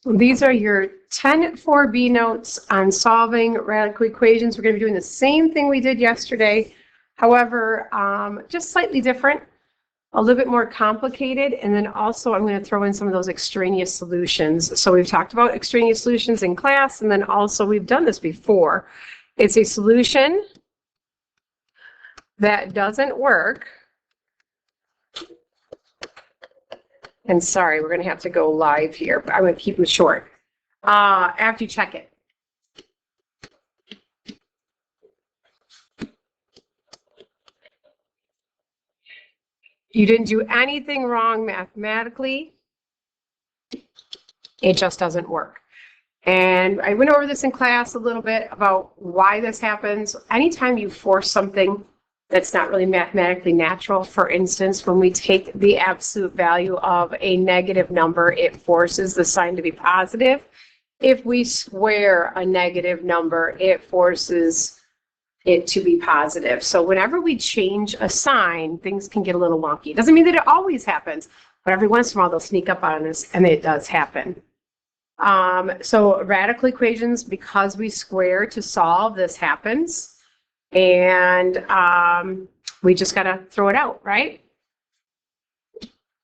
These are your 10 4B notes on solving radical equations. We're going to be doing the same thing we did yesterday. However, just slightly different, a little bit more complicated. And then also I'm going to throw in some of those extraneous solutions. So we've talked about extraneous solutions in class, and then also we've done this before. It's a solution that doesn't work. And sorry, we're going to have to go live here, but I'm going to keep them short. After you check it. You didn't do anything wrong mathematically. It just doesn't work. And I went over this in class a little bit about why this happens. Anytime you force something that's not really mathematically natural, for instance, when we take the absolute value of a negative number, it forces the sign to be positive. If we square a negative number, it forces it to be positive. So whenever we change a sign, things can get a little wonky. It doesn't mean that it always happens, but every once in a while they'll sneak up on us, and it does happen. So radical equations, because we square to solve, this happens. And we just got to throw it out, right?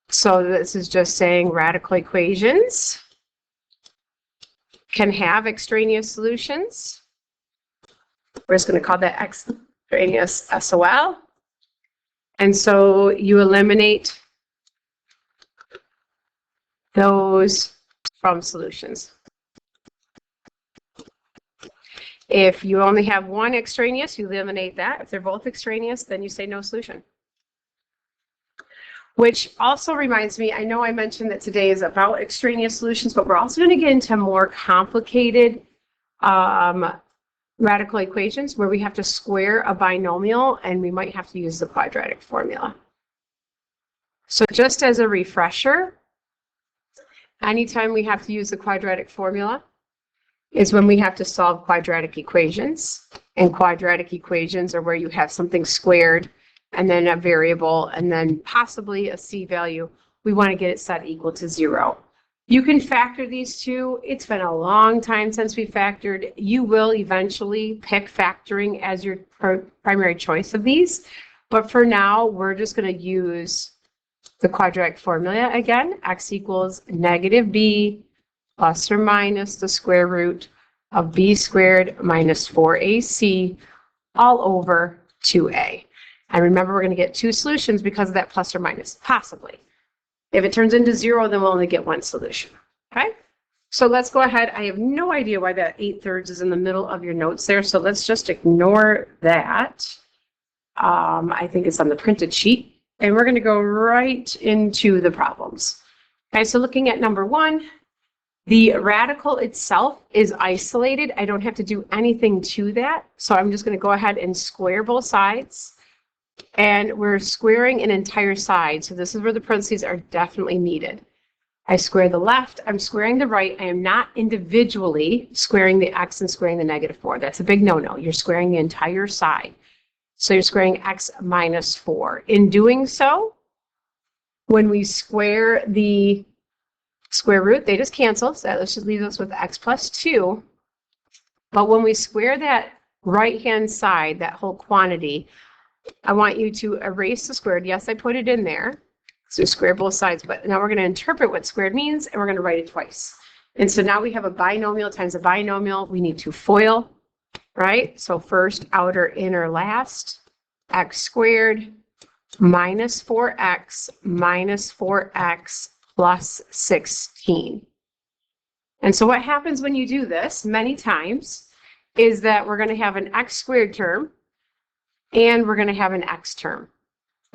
So this is just saying radical equations can have extraneous solutions. We're just going to call that extraneous SOL. And so you eliminate those from solutions. If you only have one extraneous, you eliminate that. If they're both extraneous, then you say no solution. Which also reminds me, I know I mentioned that today is about extraneous solutions, but we're also going to get into more complicated radical equations where we have to square a binomial, and we might have to use the quadratic formula. So just as a refresher, anytime we have to use the quadratic formula is when we have to solve quadratic equations. And quadratic equations are where you have something squared and then a variable and then possibly a C value. We want to get it set equal to 0. You can factor these two. It's been a long time since we factored. You will eventually pick factoring as your primary choice of these. But for now, we're just going to use the quadratic formula again. X equals negative b plus or minus the square root of b squared minus 4ac all over 2a. And remember, we're going to get two solutions because of that plus or minus, possibly. If it turns into 0, then we'll only get one solution, okay? So let's go ahead. I have no idea why that 8/3 is in the middle of your notes there, so let's just ignore that. I think it's on the printed sheet. And we're going to go right into the problems. Okay, so looking at number 1, the radical itself is isolated. I don't have to do anything to that. So I'm just going to go ahead and square both sides. And we're squaring an entire side. So this is where the parentheses are definitely needed. I square the left. I'm squaring the right. I am not individually squaring the x and squaring the negative 4. That's a big no-no. You're squaring the entire side. So you're squaring x minus 4. In doing so, when we square the square root, they just cancel. So let's just leave us with x plus 2. But when we square that right-hand side, that whole quantity, I want you to erase the squared. Yes, I put it in there. So square both sides. But now we're going to interpret what squared means, and we're going to write it twice. And so now we have a binomial times a binomial. We need to FOIL, right? So first, outer, inner, last. X squared minus 4x minus 4x plus 16. And so what happens when you do this many times is that we're going to have an x squared term and we're going to have an x term.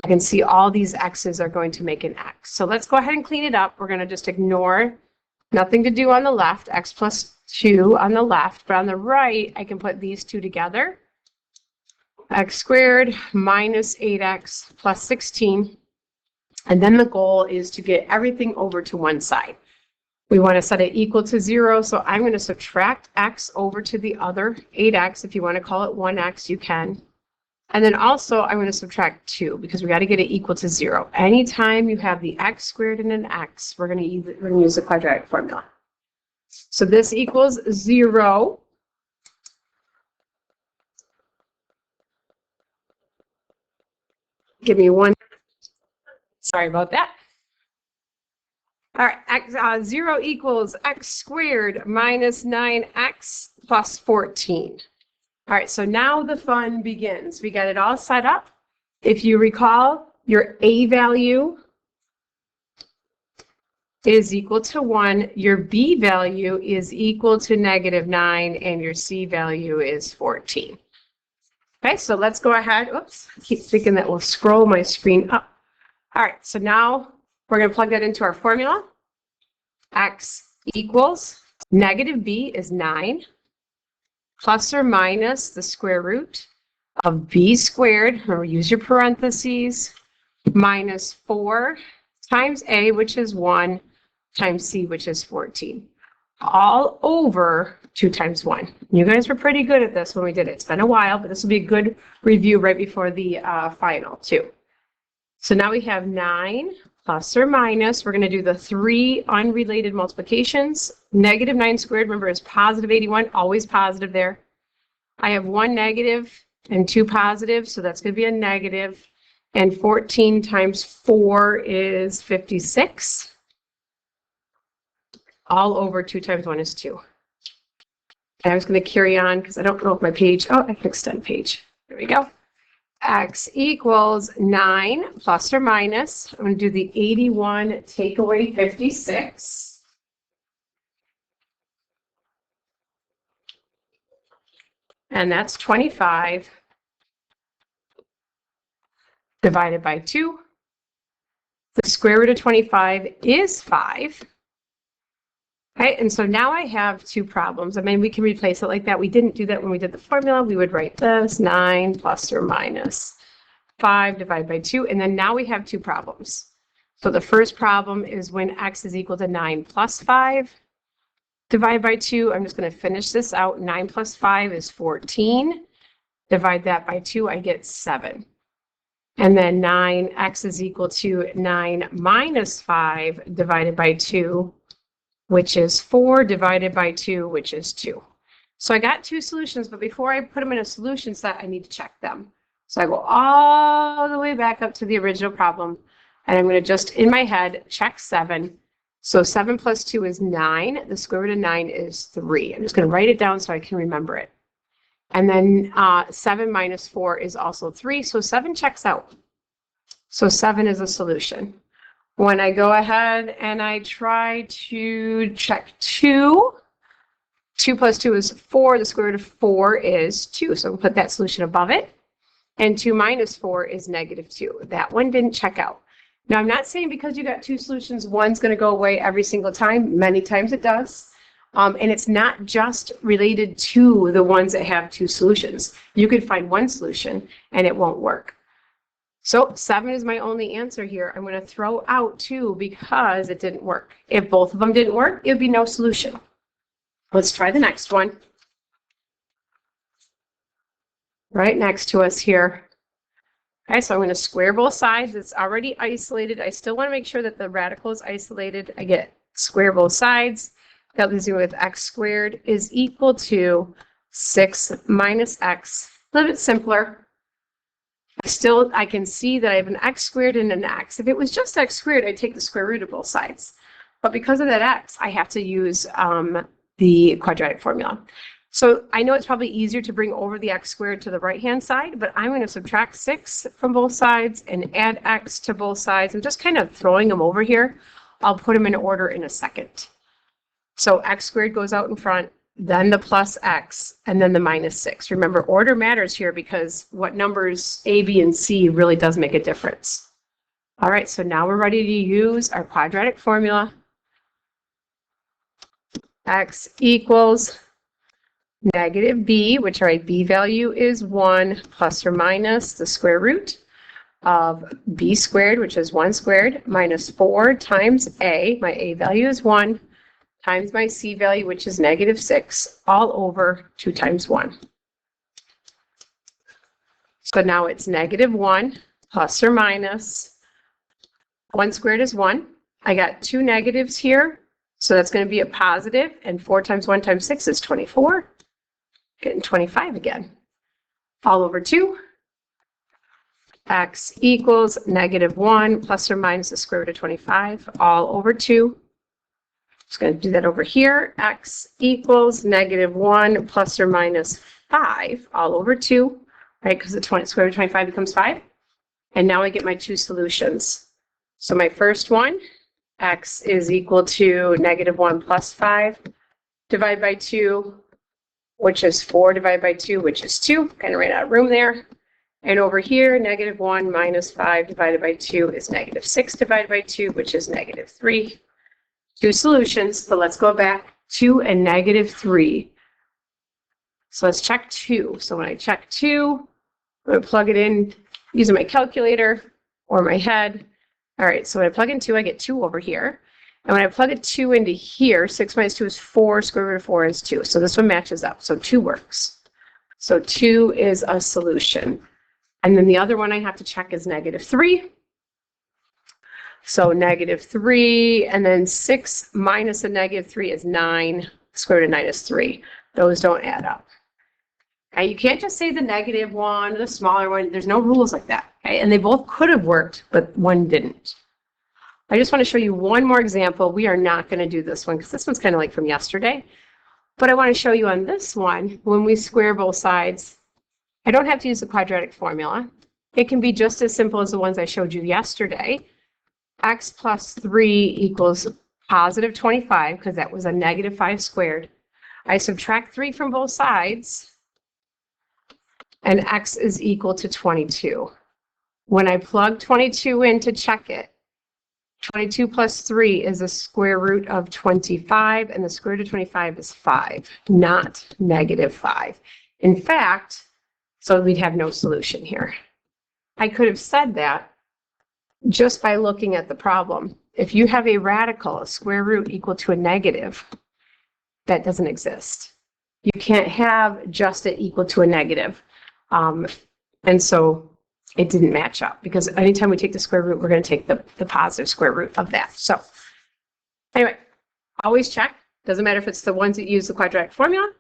I can see all these x's are going to make an x. So let's go ahead and clean it up. We're going to just ignore nothing to do on the left, x plus 2 on the left, but on the right, I can put these two together. X squared minus 8x plus 16. And then the goal is to get everything over to one side. We want to set it equal to 0, so I'm going to subtract x over to the other 8x. If you want to call it 1x, you can. And then also I'm going to subtract 2 because we got to get it equal to 0. Anytime you have the x squared and an x, we're going to use the quadratic formula. So this equals 0. Give me one. Sorry about that. All right, 0 equals x squared minus 9x plus 14. All right, so now the fun begins. We got it all set up. If you recall, your a value is equal to 1, your b value is equal to -9, and your c value is 14. Okay, so let's go ahead. Oops, I keep thinking that will scroll my screen up. All right, so now we're going to plug that into our formula. X equals -b is 9 plus or minus the square root of b squared, remember use your parentheses, minus 4 times a, which is 1, times c, which is 14, all over 2 times 1. You guys were pretty good at this when we did it. It's been a while, but this will be a good review right before the final too. So now we have 9 plus or minus. We're going to do the 3 unrelated multiplications. -9 squared, remember, is positive 81, always positive there. I have 1 negative and 2 positive, so that's going to be a negative. And 14 times 4 is 56. All over 2 times 1 is 2. And I was going to carry on because I don't know if my page, oh, I can extend page. There we go. X equals 9 plus or minus. I'm going to do the 81 take away 56. And that's 25 divided by 2. The square root of 25 is 5. Okay, and so now I have 2 problems. I mean, we can replace it like that. We didn't do that when we did the formula. We would write this 9 plus or minus 5 divided by 2. And then now we have 2 problems. So the first problem is when x is equal to 9 plus 5 divided by 2. I'm just going to finish this out. 9 plus 5 is 14. Divide that by 2, I get 7. And then 9x is equal to 9 minus 5 divided by 2, which is 4 divided by 2, which is 2. So I got 2 solutions, but before I put them in a solution set, I need to check them. So I go all the way back up to the original problem, and I'm going to just, in my head, check 7. So 7 plus 2 is 9. The square root of 9 is 3. I'm just going to write it down so I can remember it. And then 7 minus 4 is also 3, so 7 checks out. So 7 is a solution. When I go ahead and I try to check 2, 2 plus 2 is 4. The square root of 4 is 2. So we'll put that solution above it. And 2 minus 4 is -2. That one didn't check out. Now, I'm not saying because you got 2 solutions, one's going to go away every single time. Many times it does. And it's not just related to the ones that have 2 solutions. You could find 1 solution and it won't work. So 7 is my only answer here. I'm going to throw out 2 because it didn't work. If both of them didn't work, it would be no solution. Let's try the next one. Right next to us here. Okay, so I'm going to square both sides. It's already isolated. I still want to make sure that the radical is isolated. I get square both sides. That leaves me with x squared is equal to 6 minus x. A little bit simpler. I can see that I have an x squared and an x. If it was just x squared, I'd take the square root of both sides. But because of that x, I have to use the quadratic formula. So I know it's probably easier to bring over the x squared to the right-hand side, but I'm going to subtract 6 from both sides and add x to both sides. I'm just kind of throwing them over here. I'll put them in order in a second. So x squared goes out in front, then the plus x, and then the minus 6. Remember, order matters here because what numbers A, B, and C really does make a difference. All right, so now we're ready to use our quadratic formula. X equals -b, which our b value is 1, plus or minus the square root of b squared, which is 1 squared, minus 4 times a, my a value is 1, times my c value, which is -6, all over 2 times 1. So now it's -1 plus or minus 1 squared is 1. I got 2 negatives here, So that's going to be a positive, and 4 times 1 times 6 is 24. Getting 25 again. All over 2. X equals -1 plus or minus the square root of 25, all over 2. Just going to do that over here. X equals -1 plus or minus 5, all over 2, right? Because the square root of 25 becomes 5. And now I get my 2 solutions. So my first one, X is equal to -1 plus 5 divided by 2, which is 4 divided by 2, which is 2. Kind of ran out of room there. And over here, -1 minus 5 divided by 2 is -6 divided by 2, which is -3. 2 solutions. So let's go back. 2 and -3. So let's check 2. So when I check 2, I'm going to plug it in using my calculator or my head. All right, so when I plug in 2, I get 2 over here. And when I plug a 2 into here, 6 minus 2 is 4, square root of 4 is 2. So this one matches up. So 2 works. So 2 is a solution. And then the other one I have to check is -3. So -3, and then 6 minus a -3 is 9. Square root of 9 is 3. Those don't add up. Okay, you can't just say the negative one, the smaller one. There's no rules like that. Okay, and they both could have worked, but one didn't. I just want to show you one more example. We are not going to do this one because this one's kind of like from yesterday. But I want to show you on this one, when we square both sides, I don't have to use the quadratic formula. It can be just as simple as the ones I showed you yesterday. X plus 3 equals positive 25, because that was a -5 squared. I subtract 3 from both sides, and X is equal to 22. When I plug 22 in to check it, 22 plus 3 is a square root of 25, and the square root of 25 is 5, not -5. In fact, so we'd have no solution here. I could have said that just by looking at the problem. If you have a radical, a square root equal to a negative, that doesn't exist. You can't have just it equal to a negative. And so it didn't match up, because anytime we take the square root, we're going to take the positive square root of that. So anyway, always check. Doesn't matter if it's the ones that use the quadratic formula.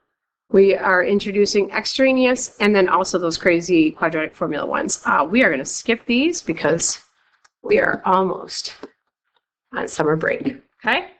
We are introducing extraneous, and then also those crazy quadratic formula ones. We are going to skip these because we are almost on summer break. Okay?